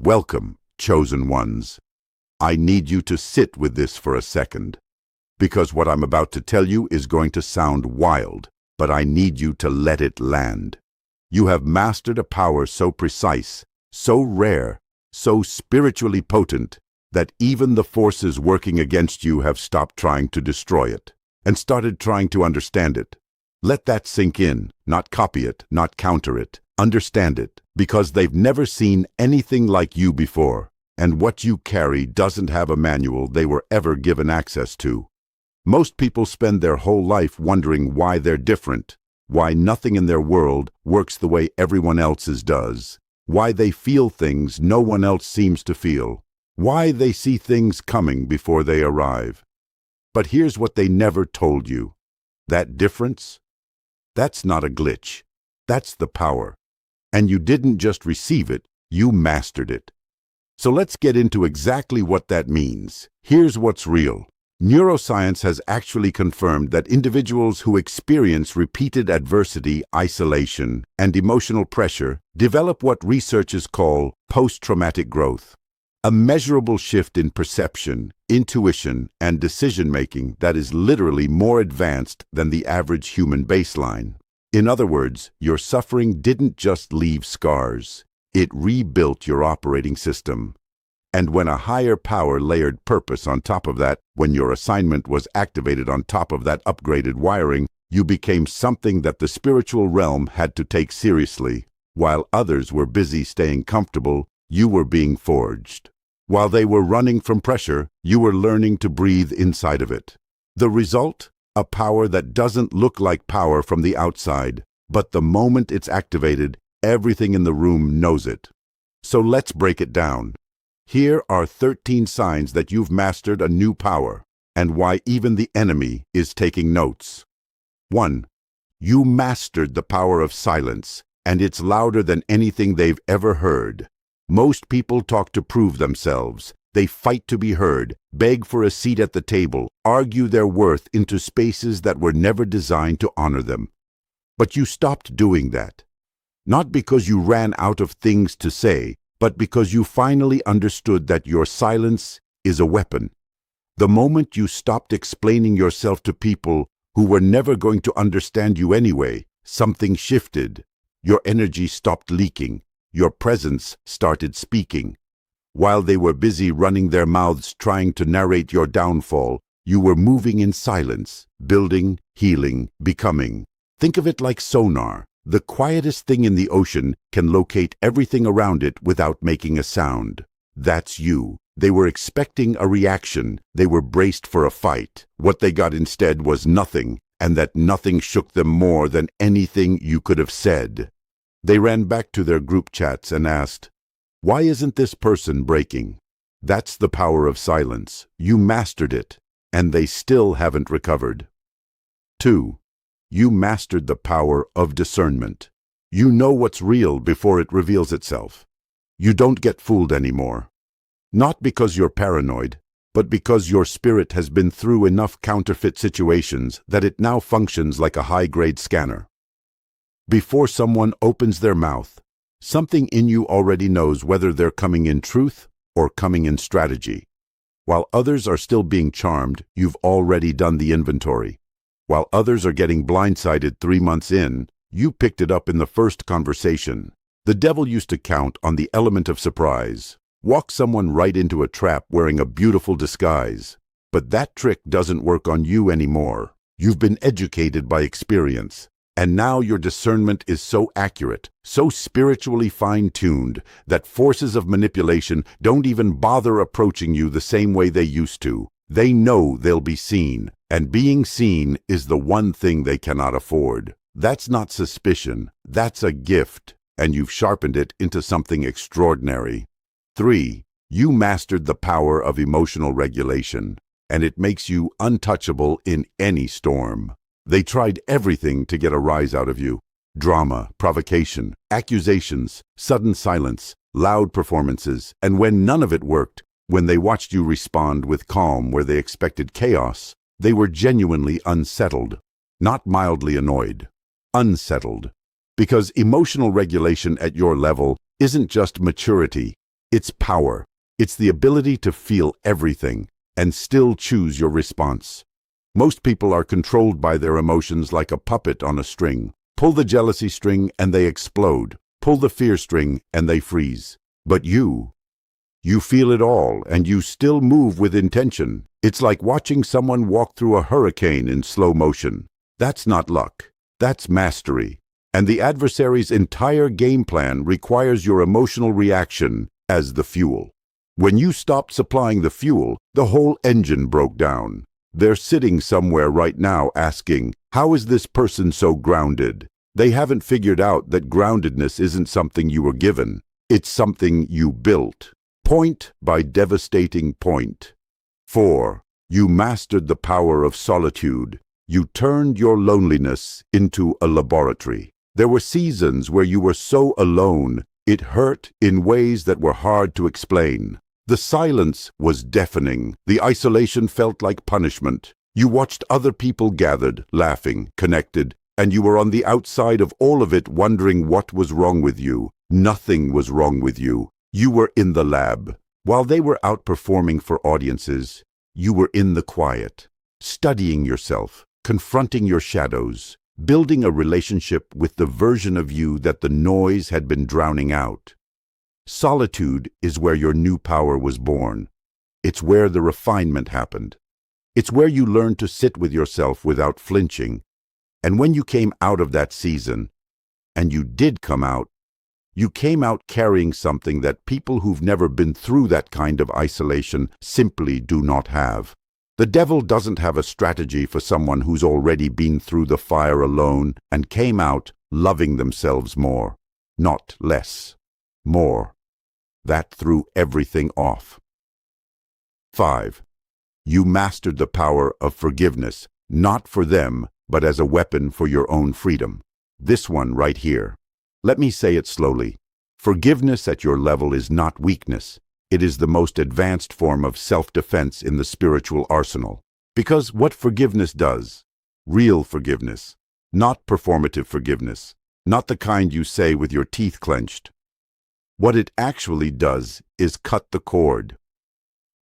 Welcome, chosen ones. I need you to sit with this for a second, because what I'm about to tell you is going to sound wild, but I need you to let it land. You have mastered a power so precise, so rare, so spiritually potent, that even the forces working against you have stopped trying to destroy it and started trying to understand it. Let that sink in, not copy it, not counter it. Understand it, because they've never seen anything like you before, and what you carry doesn't have a manual they were ever given access to. Most people spend their whole life wondering why they're different, why nothing in their world works the way everyone else's does, why they feel things no one else seems to feel, why they see things coming before they arrive. But here's what they never told you. That difference? That's not a glitch. That's the power. And you didn't just receive it, you mastered it. So let's get into exactly what that means. Here's what's real. Neuroscience has actually confirmed that individuals who experience repeated adversity, isolation, and emotional pressure develop what researchers call post-traumatic growth, a measurable shift in perception, intuition, and decision-making that is literally more advanced than the average human baseline. In other words, your suffering didn't just leave scars, it rebuilt your operating system. And when a higher power layered purpose on top of that, when your assignment was activated on top of that upgraded wiring, you became something that the spiritual realm had to take seriously. While others were busy staying comfortable, you were being forged. While they were running from pressure, you were learning to breathe inside of it. The result? A power that doesn't look like power from the outside, but the moment it's activated, everything in the room knows it. So let's break it down. Here are 13 signs that you've mastered a new power, and why even the enemy is taking notes. 1. You mastered the power of silence, and it's louder than anything they've ever heard. Most people talk to prove themselves. They fight to be heard, beg for a seat at the table, argue their worth into spaces that were never designed to honor them. But you stopped doing that. Not because you ran out of things to say, but because you finally understood that your silence is a weapon. The moment you stopped explaining yourself to people who were never going to understand you anyway, something shifted. Your energy stopped leaking. Your presence started speaking. While they were busy running their mouths trying to narrate your downfall, you were moving in silence, building, healing, becoming. Think of it like sonar. The quietest thing in the ocean can locate everything around it without making a sound. That's you. They were expecting a reaction. They were braced for a fight. What they got instead was nothing, and that nothing shook them more than anything you could have said. They ran back to their group chats and asked, "Why isn't this person breaking?" That's the power of silence. You mastered it, and they still haven't recovered. 2. You mastered the power of discernment. You know what's real before it reveals itself. You don't get fooled anymore. Not because you're paranoid, but because your spirit has been through enough counterfeit situations that it now functions like a high-grade scanner. Before someone opens their mouth, something in you already knows whether they're coming in truth or coming in strategy. While others are still being charmed, you've already done the inventory. While others are getting blindsided 3 months in, you picked it up in the first conversation. The devil used to count on the element of surprise. Walk someone right into a trap wearing a beautiful disguise. But that trick doesn't work on you anymore. You've been educated by experience. And now your discernment is so accurate, so spiritually fine-tuned, that forces of manipulation don't even bother approaching you the same way they used to. They know they'll be seen, and being seen is the one thing they cannot afford. That's not suspicion, that's a gift, and you've sharpened it into something extraordinary. 3. You mastered the power of emotional regulation, and it makes you untouchable in any storm. They tried everything to get a rise out of you. Drama, provocation, accusations, sudden silence, loud performances, and when none of it worked, when they watched you respond with calm where they expected chaos, they were genuinely unsettled, not mildly annoyed. Unsettled. Because emotional regulation at your level isn't just maturity, It's power. It's the ability to feel everything and still choose your response. Most people are controlled by their emotions like a puppet on a string. Pull the jealousy string and they explode. Pull the fear string and they freeze. But you feel it all and you still move with intention. It's like watching someone walk through a hurricane in slow motion. That's not luck. That's mastery. And the adversary's entire game plan requires your emotional reaction as the fuel. When you stopped supplying the fuel, the whole engine broke down. They're sitting somewhere right now asking, how is this person so grounded? They haven't figured out that groundedness isn't something you were given. It's something you built. Point by devastating point. 4. You mastered the power of solitude. You turned your loneliness into a laboratory. There were seasons where you were so alone, it hurt in ways that were hard to explain. The silence was deafening. The isolation felt like punishment. You watched other people gathered, laughing, connected, and you were on the outside of all of it wondering what was wrong with you. Nothing was wrong with you. You were in the lab. While they were out performing for audiences, you were in the quiet, studying yourself, confronting your shadows, building a relationship with the version of you that the noise had been drowning out. Solitude is where your new power was born. It's where the refinement happened. It's where you learned to sit with yourself without flinching. And when you came out of that season, and you did come out, you came out carrying something that people who've never been through that kind of isolation simply do not have. The devil doesn't have a strategy for someone who's already been through the fire alone and came out loving themselves more, not less, more. That threw everything off. 5. You mastered the power of forgiveness, not for them, but as a weapon for your own freedom. This one right here. Let me say it slowly. Forgiveness at your level is not weakness. It is the most advanced form of self-defense in the spiritual arsenal. Because what forgiveness does, real forgiveness, not performative forgiveness, not the kind you say with your teeth clenched, what it actually does is cut the cord.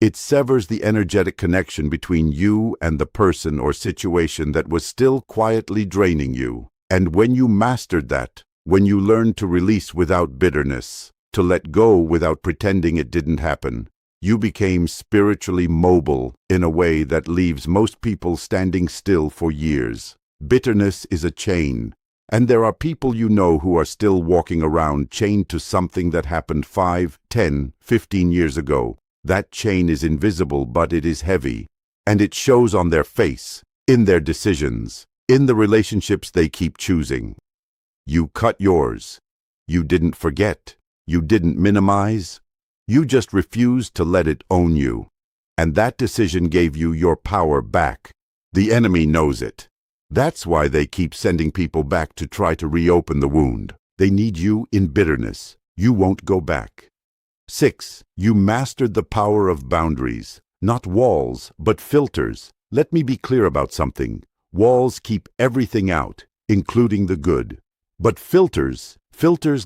It severs the energetic connection between you and the person or situation that was still quietly draining you. And when you mastered that, when you learned to release without bitterness, to let go without pretending it didn't happen, you became spiritually mobile in a way that leaves most people standing still for years. Bitterness is a chain, and there are people you know who are still walking around chained to something that happened 5, 10, 15 years ago. That chain is invisible, but it is heavy, and it shows on their face, in their decisions, in the relationships they keep choosing. You cut yours. You didn't forget. You didn't minimize. You just refused to let it own you. And that decision gave you your power back. The enemy knows it. That's why they keep sending people back to try to reopen the wound. They need you in bitterness. You won't go back. 6. You mastered the power of boundaries. Not walls, but filters. Let me be clear about something. Walls keep everything out, including the good. But filters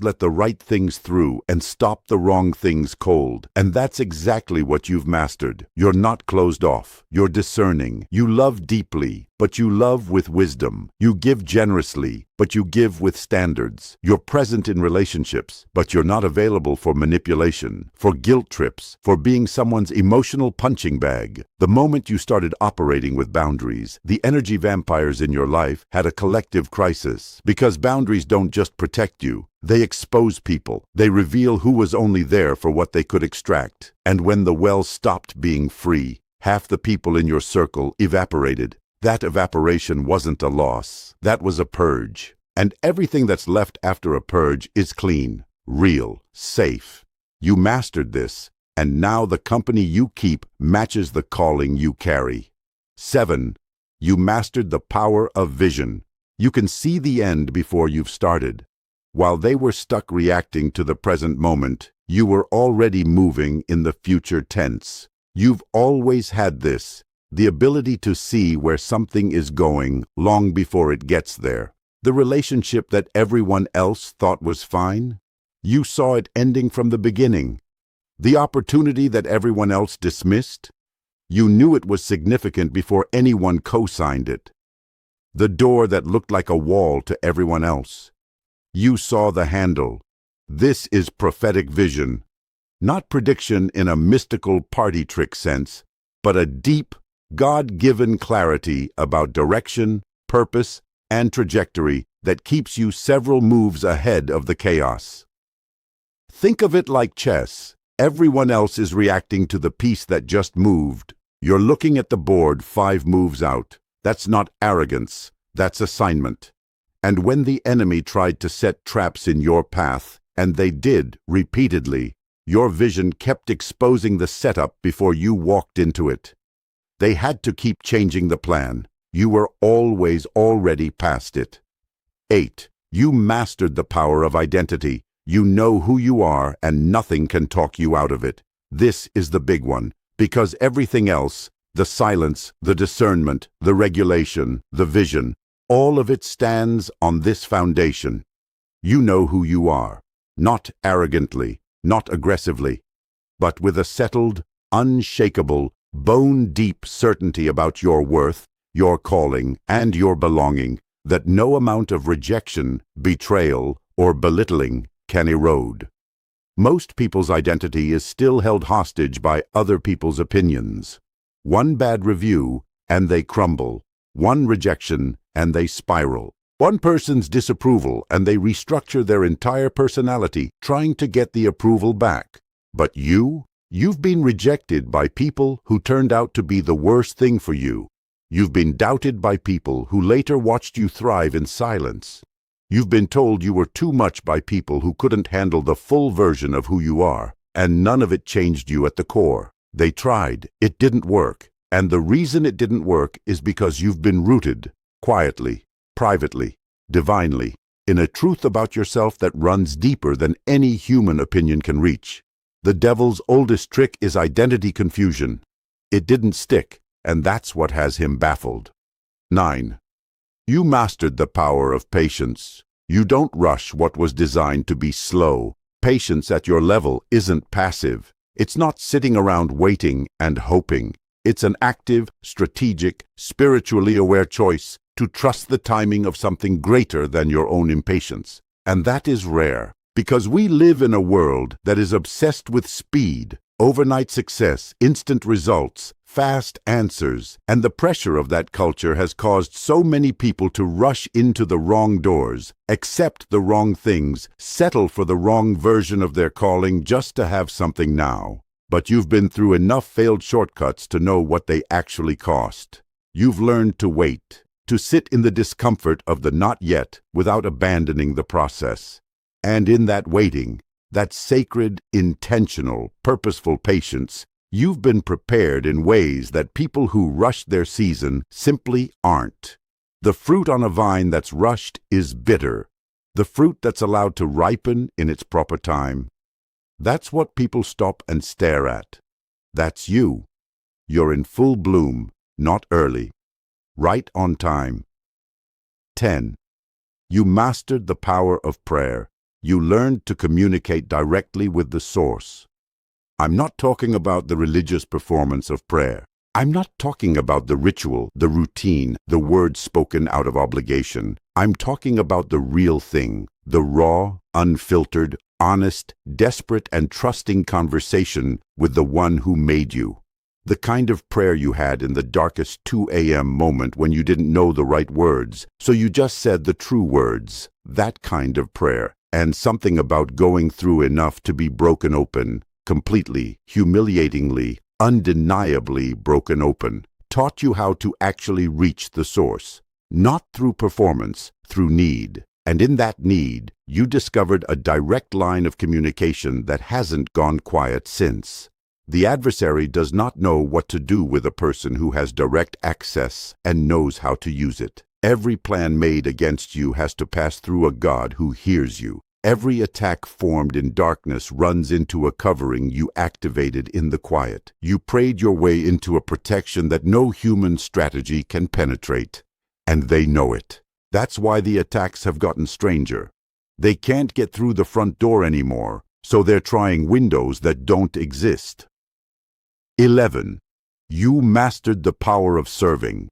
let the right things through and stop the wrong things cold. And that's exactly what you've mastered. You're not closed off. You're discerning. You love deeply, but you love with wisdom. You give generously, but you give with standards. You're present in relationships, but you're not available for manipulation, for guilt trips, for being someone's emotional punching bag. The moment you started operating with boundaries, the energy vampires in your life had a collective crisis. Because boundaries don't just protect you, they expose people. They reveal who was only there for what they could extract. And when the well stopped being free, half the people in your circle evaporated. That evaporation wasn't a loss. That was a purge. And everything that's left after a purge is clean, real, safe. You mastered this, and now the company you keep matches the calling you carry. 7. You mastered the power of vision. You can see the end before you've started. While they were stuck reacting to the present moment, you were already moving in the future tense. You've always had this, the ability to see where something is going long before it gets there. The relationship that everyone else thought was fine, you saw it ending from the beginning. The opportunity that everyone else dismissed? You knew it was significant before anyone co-signed it. The door that looked like a wall to everyone else. You saw the handle. This is prophetic vision. Not prediction in a mystical party trick sense, but a deep, God-given clarity about direction, purpose, and trajectory that keeps you several moves ahead of the chaos. Think of it like chess. Everyone else is reacting to the piece that just moved. You're looking at the board 5 moves out. That's not arrogance, that's assignment. And when the enemy tried to set traps in your path, and they did repeatedly, your vision kept exposing the setup before you walked into it. They had to keep changing the plan. You were always already past it. 8. You mastered the power of identity. You know who you are, and nothing can talk you out of it. This is the big one, because everything else, the silence, the discernment, the regulation, the vision, all of it stands on this foundation. You know who you are, not arrogantly, not aggressively, but with a settled, unshakable, bone-deep certainty about your worth, your calling, and your belonging, that no amount of rejection, betrayal, or belittling can erode. Most people's identity is still held hostage by other people's opinions. One bad review, and they crumble. One rejection, and they spiral. One person's disapproval, and they restructure their entire personality, trying to get the approval back. But you've been rejected by people who turned out to be the worst thing for you. You've been doubted by people who later watched you thrive in silence. You've been told you were too much by people who couldn't handle the full version of who you are, and none of it changed you at the core. They tried, it didn't work, and the reason it didn't work is because you've been rooted, quietly, privately, divinely, in a truth about yourself that runs deeper than any human opinion can reach. The devil's oldest trick is identity confusion. It didn't stick, and that's what has him baffled. 9. You mastered the power of patience. You don't rush what was designed to be slow. Patience at your level isn't passive. It's not sitting around waiting and hoping. It's an active, strategic, spiritually aware choice to trust the timing of something greater than your own impatience. And that is rare, because we live in a world that is obsessed with speed, overnight success, instant results, fast answers, and the pressure of that culture has caused so many people to rush into the wrong doors, accept the wrong things, settle for the wrong version of their calling just to have something now. But you've been through enough failed shortcuts to know what they actually cost. You've learned to wait, to sit in the discomfort of the not yet without abandoning the process. And in that waiting, that sacred, intentional, purposeful patience, you've been prepared in ways that people who rush their season simply aren't. The fruit on a vine that's rushed is bitter. The fruit that's allowed to ripen in its proper time. That's what people stop and stare at. That's you. You're in full bloom, not early. Right on time. 10. You mastered the power of prayer. You learned to communicate directly with the source. I'm not talking about the religious performance of prayer. I'm not talking about the ritual, the routine, the words spoken out of obligation. I'm talking about the real thing, the raw, unfiltered, honest, desperate, and trusting conversation with the one who made you. The kind of prayer you had in the darkest 2 a.m. moment when you didn't know the right words, so you just said the true words. That kind of prayer, and something about going through enough to be broken open, completely, humiliatingly, undeniably broken open, taught you how to actually reach the source, not through performance, through need. And in that need, you discovered a direct line of communication that hasn't gone quiet since. The adversary does not know what to do with a person who has direct access and knows how to use it. Every plan made against you has to pass through a God who hears you. Every attack formed in darkness runs into a covering you activated in the quiet. You prayed your way into a protection that no human strategy can penetrate. And they know it. That's why the attacks have gotten stranger. They can't get through the front door anymore. so they're trying windows that don't exist. 11. You mastered the power of serving.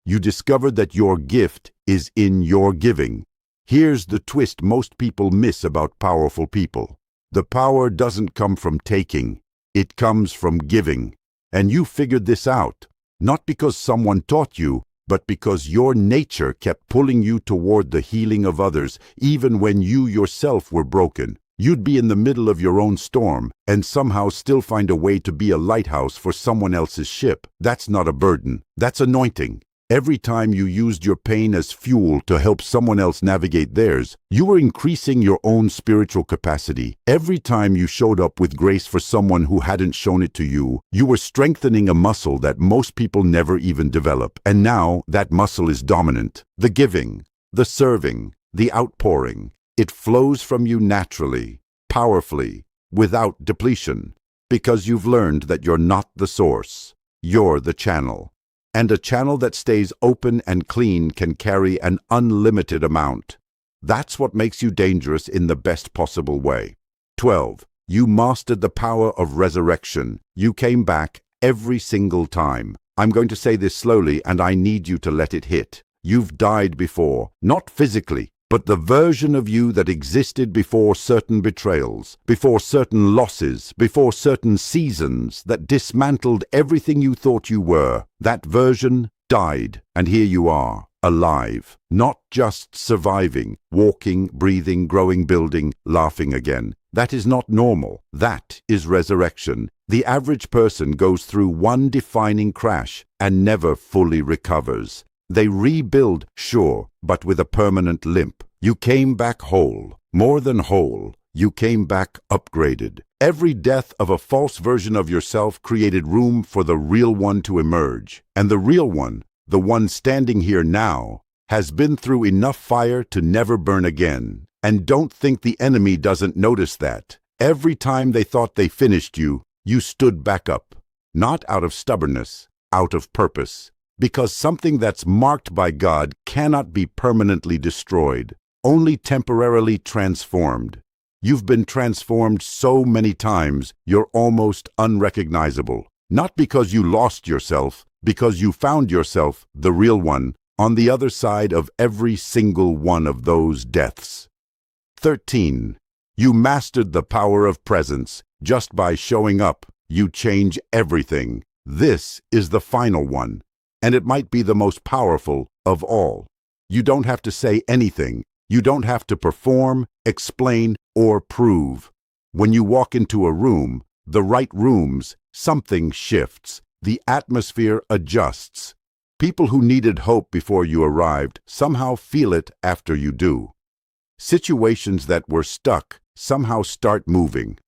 You discovered that your gift is in your giving. Here's the twist most people miss about powerful people. The power doesn't come from taking, it comes from giving. And you figured this out, not because someone taught you, but because your nature kept pulling you toward the healing of others, even when you yourself were broken. You'd be in the middle of your own storm and somehow still find a way to be a lighthouse for someone else's ship. That's not a burden, that's anointing. Every time you used your pain as fuel to help someone else navigate theirs, you were increasing your own spiritual capacity. Every time you showed up with grace for someone who hadn't shown it to you, you were strengthening a muscle that most people never even develop. And now that muscle is dominant. The giving, the serving, the outpouring. It flows from you naturally, powerfully, without depletion, because you've learned that you're not the source. You're the channel. And a channel that stays open and clean can carry an unlimited amount. That's what makes you dangerous in the best possible way. 12. You mastered the power of resurrection. You came back every single time. I'm going to say this slowly, and I need you to let it hit. You've died before, not physically, but the version of you that existed before certain betrayals, before certain losses, before certain seasons that dismantled everything you thought you were, that version died, and here you are, alive, not just surviving, walking, breathing, growing, building, laughing again. That is not normal. That is resurrection. The average person goes through one defining crash and never fully recovers. They rebuild, sure, but with a permanent limp. You came back whole, more than whole. You came back upgraded. Every death of a false version of yourself created room for the real one to emerge. And the real one, the one standing here now, has been through enough fire to never burn again. And don't think the enemy doesn't notice that. Every time they thought they finished you, you stood back up. Not out of stubbornness, out of purpose. Because something that's marked by God cannot be permanently destroyed, only temporarily transformed. You've been transformed so many times, you're almost unrecognizable. Not because you lost yourself, because you found yourself, the real one, on the other side of every single one of those deaths. 13. You mastered the power of presence. Just by showing up, you change everything. This is the final one. And it might be the most powerful of all. You don't have to say anything. You don't have to perform, explain, or prove. When you walk into a room, the right rooms, something shifts. The atmosphere adjusts. People who needed hope before you arrived somehow feel it after you do. Situations that were stuck somehow start moving.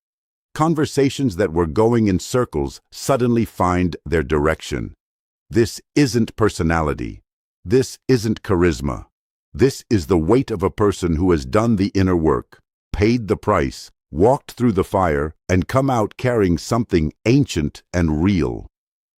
Conversations that were going in circles suddenly find their direction. This isn't personality. This isn't charisma. This is the weight of a person who has done the inner work, paid the price, walked through the fire, and come out carrying something ancient and real.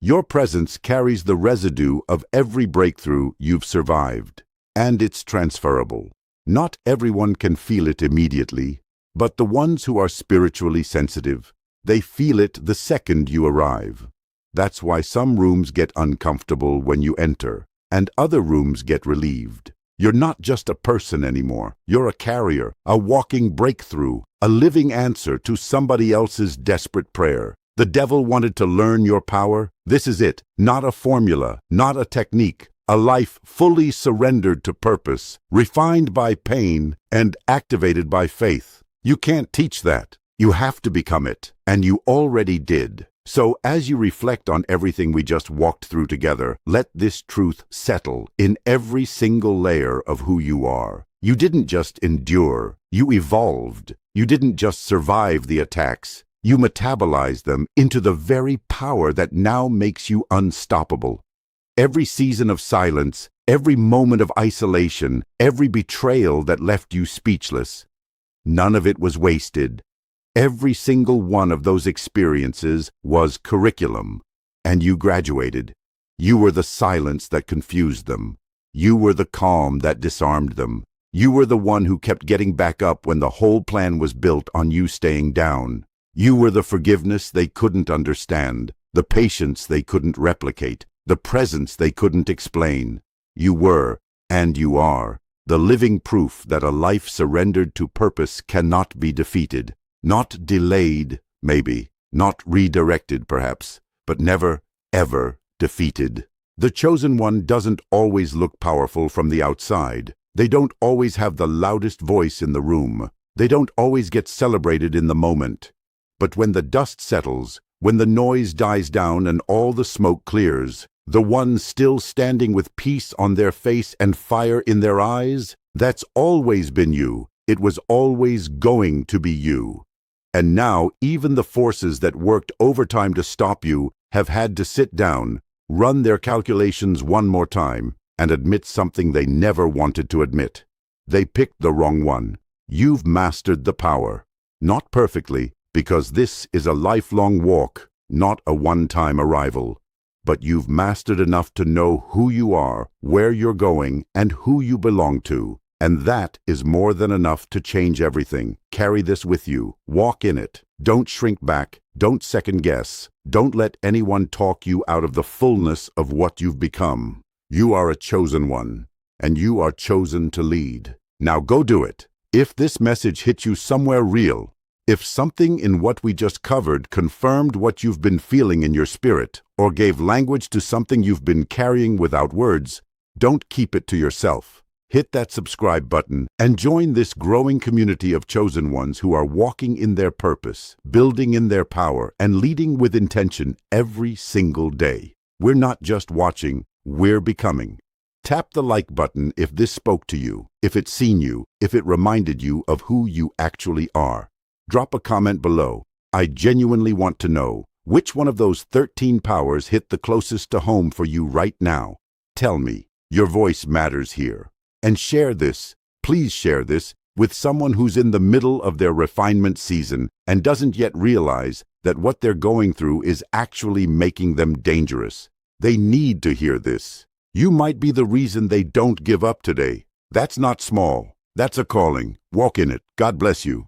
Your presence carries the residue of every breakthrough you've survived, and it's transferable. Not everyone can feel it immediately, but the ones who are spiritually sensitive, they feel it the second you arrive. That's why some rooms get uncomfortable when you enter, and other rooms get relieved. You're not just a person anymore. You're a carrier, a walking breakthrough, a living answer to somebody else's desperate prayer. The devil wanted to learn your power. This is it. Not a formula, not a technique. A life fully surrendered to purpose, refined by pain, and activated by faith. You can't teach that. You have to become it, and you already did. So as you reflect on everything we just walked through together, let this truth settle in every single layer of who you are. You didn't just endure, you evolved. You didn't just survive the attacks, you metabolized them into the very power that now makes you unstoppable. Every season of silence, every moment of isolation, every betrayal that left you speechless, none of it was wasted. Every single one of those experiences was curriculum, and you graduated. You were the silence that confused them. You were the calm that disarmed them. You were the one who kept getting back up when the whole plan was built on you staying down. You were the forgiveness they couldn't understand, the patience they couldn't replicate, the presence they couldn't explain. You were, and you are, the living proof that a life surrendered to purpose cannot be defeated. Not delayed, maybe, not redirected perhaps, but never, ever defeated. The chosen one doesn't always look powerful from the outside. They don't always have the loudest voice in the room. They don't always get celebrated in the moment. But when the dust settles, when the noise dies down and all the smoke clears, the one still standing with peace on their face and fire in their eyes, that's always been you. It was always going to be you. And now even the forces that worked overtime to stop you have had to sit down, run their calculations one more time, and admit something they never wanted to admit. They picked the wrong one. You've mastered the power. Not perfectly, because this is a lifelong walk, not a one-time arrival. But you've mastered enough to know who you are, where you're going, and who you belong to. And that is more than enough to change everything. Carry this with you. Walk in it. Don't shrink back. Don't second guess. Don't let anyone talk you out of the fullness of what you've become. You are a chosen one, and you are chosen to lead. Now go do it. If this message hit you somewhere real, if something in what we just covered confirmed what you've been feeling in your spirit, or gave language to something you've been carrying without words, don't keep it to yourself. Hit that subscribe button and join this growing community of chosen ones who are walking in their purpose, building in their power, and leading with intention every single day. We're not just watching, we're becoming. Tap the like button if this spoke to you, if it's seen you, if it reminded you of who you actually are. Drop a comment below. I genuinely want to know which one of those 13 powers hit the closest to home for you right now. Tell me. Your voice matters here. And share this, please share this, with someone who's in the middle of their refinement season and doesn't yet realize that what they're going through is actually making them dangerous. They need to hear this. You might be the reason they don't give up today. That's not small. That's a calling. Walk in it. God bless you.